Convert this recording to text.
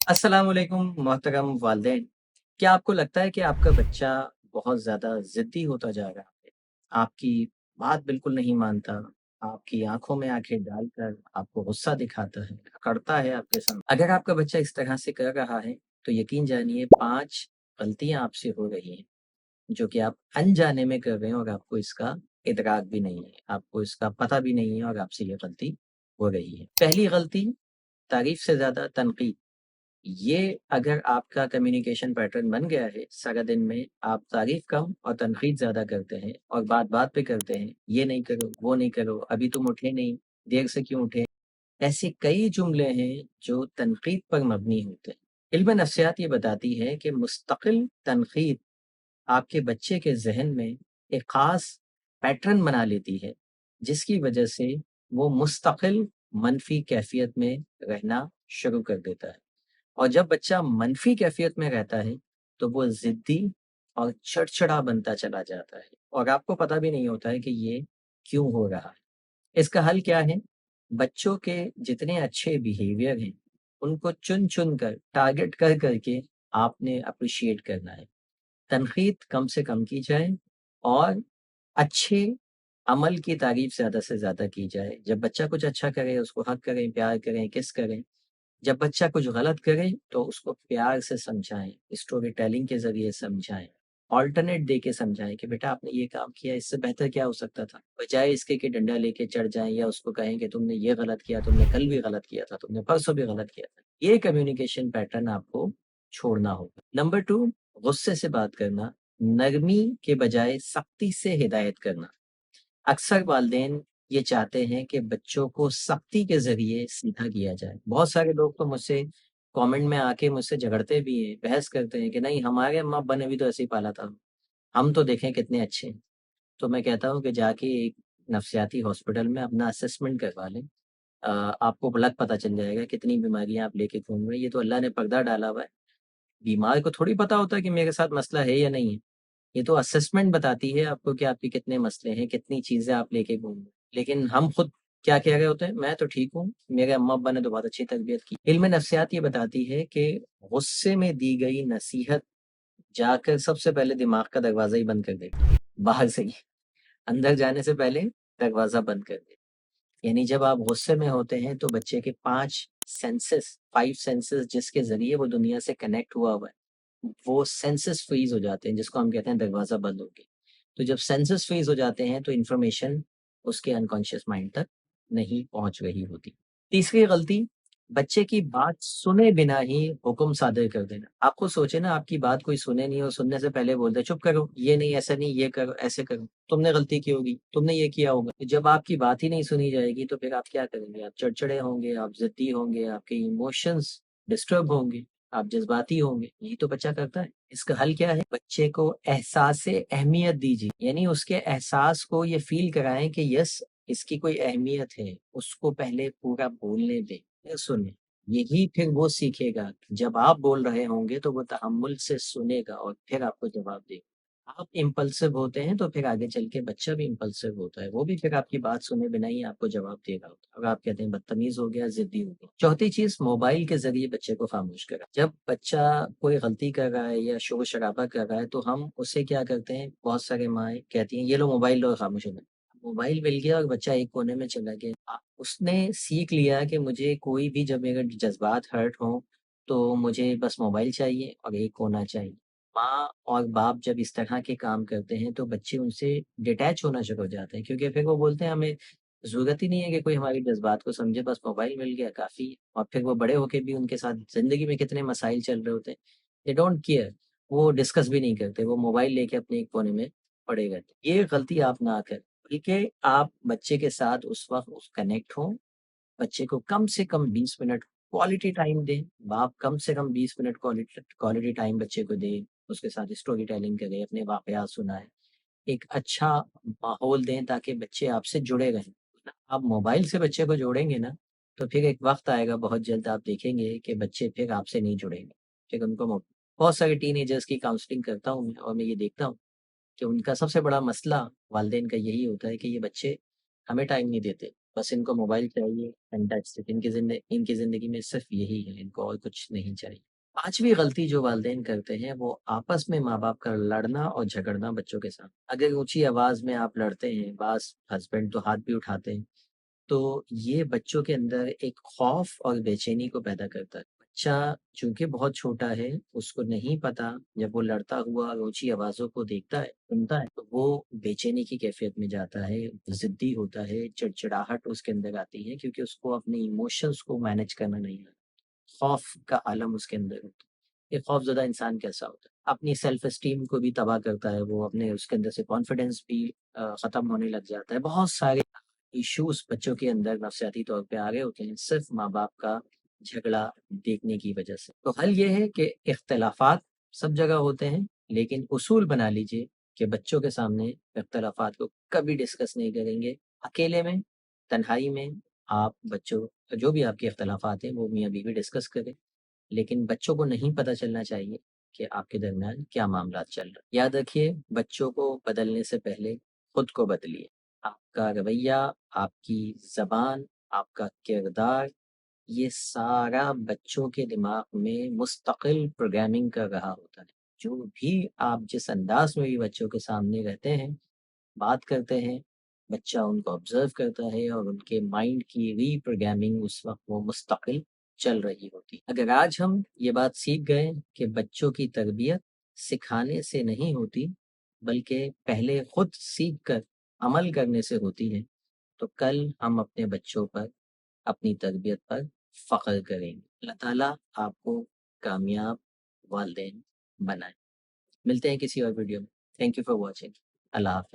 अस्सलाम वालेकुम मोहतरम वालिदैन। क्या आपको लगता है कि आपका बच्चा बहुत ज़्यादा ज़िद्दी होता जा रहा है? आपकी बात बिल्कुल नहीं मानता, आपकी आँखों में आँखें डालकर आपको गुस्सा दिखाता है, अकड़ता है आपके सामने। अगर आपका बच्चा इस तरह से कर रहा है, तो यकीन जानिए 5 गलतियाँ आपसे हो रही हैं, जो कि आप अनजाने में कर रहे हैं और आपको इसका इदराक भी नहीं है, आपको इसका पता भी नहीं है और आपसे ये गलती हो रही है। पहली गलती, तारीफ़ से ज़्यादा तनकीद। ये अगर आपका कम्युनिकेशन पैटर्न बन गया है, सारा दिन में आप तारीफ कम और तनकीद ज़्यादा करते हैं और बात-बात पे करते हैं, ये नहीं करो, वो नहीं करो, अभी तुम उठे नहीं, देर से क्यों उठे? ऐसे कई जुमले हैं जो तनकीद पर मबनी होते हैं। इल्म नफ्सियात ये बताती है कि मुस्तकिल तनकीद आपके बच्चे के ज़हन में एक ख़ास पैटर्न बना लेती है, जिसकी वजह से वो मुस्तकिल मनफ़ी कैफ़ियत में रहना शुरू कर देता है। और जब बच्चा मनफ़ी कैफ़ियत में रहता है, तो वो ज़िद्दी और चिड़चिड़ा बनता चला जाता है और आपको पता भी नहीं होता है कि ये क्यों हो रहा है। इसका हल क्या है? बच्चों के जितने अच्छे बिहेवियर हैं, उनको चुन-चुन कर, टारगेट कर के आपने एप्रिशिएट करना है। तनक़ीद कम से कम की जाए और अच्छे अमल की तारीफ़ ज़्यादा से ज़्यादा की जाए। जब बच्चा कुछ अच्छा करे, उसको हग करें, प्यार करें, किस करें। जब बच्चा कुछ गलत करे तो उसको प्यार से समझाएँ, स्टोरी टेलिंग के ज़रिए समझाएँ, ऑल्टरनेट दे के समझाएँ कि बेटा आपने ये काम किया, इससे बेहतर क्या हो सकता था? बजाए इसके कि डंडा लेके चढ़ जाएँ या उसको कहें कि तुमने ये गलत किया, तुमने कल भी गलत किया था, तुमने परसों भी गलत किया था। ये कम्युनिकेशन पैटर्न आपको छोड़ना होगा। नंबर 2, गुस्से से बात करना, नरमी के बजाय सख्ती से हिदायत करना। अक्सर वालिदैन ये चाहते हैं कि बच्चों को सख्ती के ज़रिए सीधा किया जाए। बहुत सारे लोग तो मुझसे कमेंट में आके मुझसे झगड़ते भी हैं, बहस करते हैं कि नहीं हमारे अम्मा-अब्बा ने भी तो ऐसे ही पाला था, हम तो देखें कितने अच्छे हैं। तो मैं कहता हूँ कि जाके एक नफ्सियाती हॉस्पिटल में अपना असेसमेंट करवा लें। आपको अलग पता चल जाएगा कितनी बीमारियाँ आप लेके घूम रहे हैं, ये तो अल्लाह ने पर्दा डाला हुआ है। बीमार को थोड़ी पता होता है कि मेरे साथ मसला है या नहीं है। ये तो असेसमेंट बताती है आपको कि आपके कितने मसले हैं, कितनी चीज़ें आप लेके घूम रहे हो। लेकिन हम खुद क्या कह रहे होते हैं, मैं तो ठीक हूँ, मेरे अम्मा-अब्बा ने तो बहुत अच्छी तरबियत की। इल्म नफ्सियात ये बताती है कि गुस्से में दी गई नसीहत जाकर सबसे पहले दिमाग का दरवाज़ा ही बंद कर देती है, बाहर से ही। अंदर जाने से पहले दरवाज़ा बंद कर देती है। यानी जब आप गुस्से में होते हैं तो बच्चे के 5 सेंसेस जिसके ज़रिए वो दुनिया से कनेक्ट हुआ है, वो सेंसेस फ्रीज़ हो जाते हैं, जिसको हम कहते हैं दरवाज़ा बंद हो गया। तो जब सेंसेस फ्रीज़ हो जाते हैं तो इन्फॉर्मेशन उसके अनकॉन्शियस माइंड तक नहीं पहुँच रही होती। तीसरी गलती, बच्चे की बात सुने बिना ही हुक्म सादर कर देना। आप खुद सोचिए ना आपकी बात कोई सुने नहीं और सुनने से पहले बोल दे, "चुप करो, ये नहीं, ऐसा नहीं, ये करो, ऐसे करो, तुमने गलती की होगी, तुमने ये किया होगा।" तो जब आपकी बात ही नहीं सुनी जाएगी तो फिर आप क्या करेंगे? आप चिड़चिड़े होंगे, आप ज़िद्दी होंगे, आपके इमोशंस डिस्टर्ब होंगे, आप जज़्बाती होंगे। यही तो बच्चा करता है। इसका हल क्या है? बच्चे को एहसास-ए अहमियत दीजिए, यानी उसके एहसास को ये फ़ील कराएँ कि यस इसकी कोई अहमियत है, उसको पहले पूरा बोलने दें, फिर सुने। यही फिर वो सीखेगा, जब आप बोल रहे होंगे तो वो तहम्मुल से सुनेगा और फिर आपको जवाब देगा। आप इम्पल्सिव होते हैं तो फिर आगे चल के बच्चा भी इम्पल्सिव होता है, वो भी फिर आपकी बात सुने बिना ही आपको जवाब दे रहा होता है और आप कहते हैं बदतमीज़ हो गया, ज़िद्दी हो गया। चौथी चीज़, मोबाइल के ज़रिए बच्चे को खामोश करा। जब बच्चा कोई गलती कर रहा है या शोर-शराबा कर रहा है तो हम उससे क्या करते हैं, बहुत सारे माएँ कहती हैं, "ये लो मोबाइल लो और खामोश हो जाओ।" मोबाइल मिल गया और बच्चा एक कोने में चला गया। उसने सीख लिया कि मुझे कोई भी जब मेरे जज़्बात हर्ट हों, तो मुझे बस मोबाइल चाहिए और एक कोना चाहिए। माँ और बाप जब इस तरह के काम करते हैं, तो बच्चे उनसे डिटैच होना शुरू हो जाते हैं क्योंकि फिर वो बोलते हैं हमें ज़रूरत ही नहीं है कि कोई हमारी जज़्बात को समझे, बस मोबाइल मिल गया काफ़ी है। और फिर वो बड़े होके भी उनके साथ ज़िंदगी में कितने मसाइल चल रहे होते हैं, दे डोंट केयर, वो डिस्कस भी नहीं करते, वो मोबाइल लेके अपने एक कोने में पड़े रहते हैं। ये गलती आप ना करें, बल्कि आप बच्चे के साथ उस वक़्त उस कनेक्ट हों, बच्चे को कम से कम 20 मिनट क्वालिटी टाइम दें। बाप कम से कम 20 मिनट क्वालिटी टाइम बच्चे को दें, उसके साथ स्टोरी टेलिंग करें, अपने वाक़यात सुनाएँ। एक अच्छा माहौल दें ताकि बच्चे आपसे जुड़े रहें। आप मोबाइल से बच्चे को जोड़ेंगे ना, तो फिर एक वक़्त आएगा बहुत जल्द आप देखेंगे कि बच्चे फिर आपसे नहीं जुड़ेंगे। फिर उनको बहुत सारे टीनेजर्स की काउंसलिंग करता हूँ मैं और मैं ये देखता हूँ कि उनका सबसे बड़ा मसला वालिदैन का यही होता है कि ये बच्चे हमें टाइम नहीं देते। بس ان کو موبائل چاہیے، فینٹاسٹک، ان کی زندگی میں صرف یہی ہے، ان کو اور کچھ نہیں چاہیے۔ 5ویں غلطی جو والدین کرتے ہیں وہ آپس میں ماں-باپ کا لڑنا اور جھگڑنا بچوں کے ساتھ۔ اگر اونچی آواز میں آپ لڑتے ہیں، بعض ہسبینڈ تو ہاتھ بھی اٹھاتے ہیں، تو یہ بچوں کے اندر ایک خوف اور بے چینی کو پیدا کرتا ہے۔ بچہ چونکہ بہت چھوٹا ہے، اس کو نہیں پتا، جب وہ لڑتا ہوا اونچی آوازوں کو دیکھتا ہے، سنتا ہے، تو وہ بے چینی کی کیفیت میں جاتا ہے، ضدی ہوتا ہے، چڑچڑاہٹ اس کے اندر آتی ہے کیونکہ اس کو اپنے ایموشنز کو مینج کرنا نہیں آتا۔ خوف کا عالم اس کے اندر ہوتا ہے۔ ایک خوف زدہ انسان کیسا ہوتا ہے؟ اپنی سیلف اسٹیم کو بھی تباہ کرتا ہے، وہ اپنے اس کے اندر سے کانفیڈنس بھی ختم ہونے لگ جاتا ہے۔ بہت سارے ایشوز بچوں کے اندر نفسیاتی طور پہ آ گئے ہوتے ہیں صرف ماں باپ کا جھگڑا دیکھنے کی وجہ سے۔ تو حل یہ ہے کہ اختلافات سب جگہ ہوتے ہیں، لیکن اصول بنا لیجئے کہ بچوں کے سامنے اختلافات کو کبھی ڈسکس نہیں کریں گے۔ اکیلے میں، تنہائی میں آپ بچوں جو بھی آپ کے اختلافات ہیں وہ میاں بیوی ڈسکس کریں، لیکن بچوں کو نہیں پتہ چلنا چاہیے کہ آپ کے درمیان کیا معاملات چل رہے ہیں۔ یاد رکھیے، بچوں کو بدلنے سے پہلے خود کو بدلیے۔ آپ کا رویہ، آپ کی زبان، آپ کا کردار، یہ سارا بچوں کے دماغ میں مستقل پروگرامنگ کر رہا ہوتا ہے۔ جو بھی آپ جس انداز میں بھی بچوں کے سامنے رہتے ہیں، بات کرتے ہیں، بچہ ان کو آبزرو کرتا ہے اور ان کے مائنڈ کی ری پروگرامنگ اس وقت وہ مستقل چل رہی ہوتی۔ اگر آج ہم یہ بات سیکھ گئے کہ بچوں کی تربیت سکھانے سے نہیں ہوتی، بلکہ پہلے خود سیکھ کر عمل کرنے سے ہوتی ہے، تو کل ہم اپنے بچوں پر، اپنی تربیت پر فخر کریں گے۔ اللہ تعالیٰ آپ کو کامیاب والدین بنائے۔ ملتے ہیں کسی اور ویڈیو میں۔ Thank you for watching. اللہ حافظ۔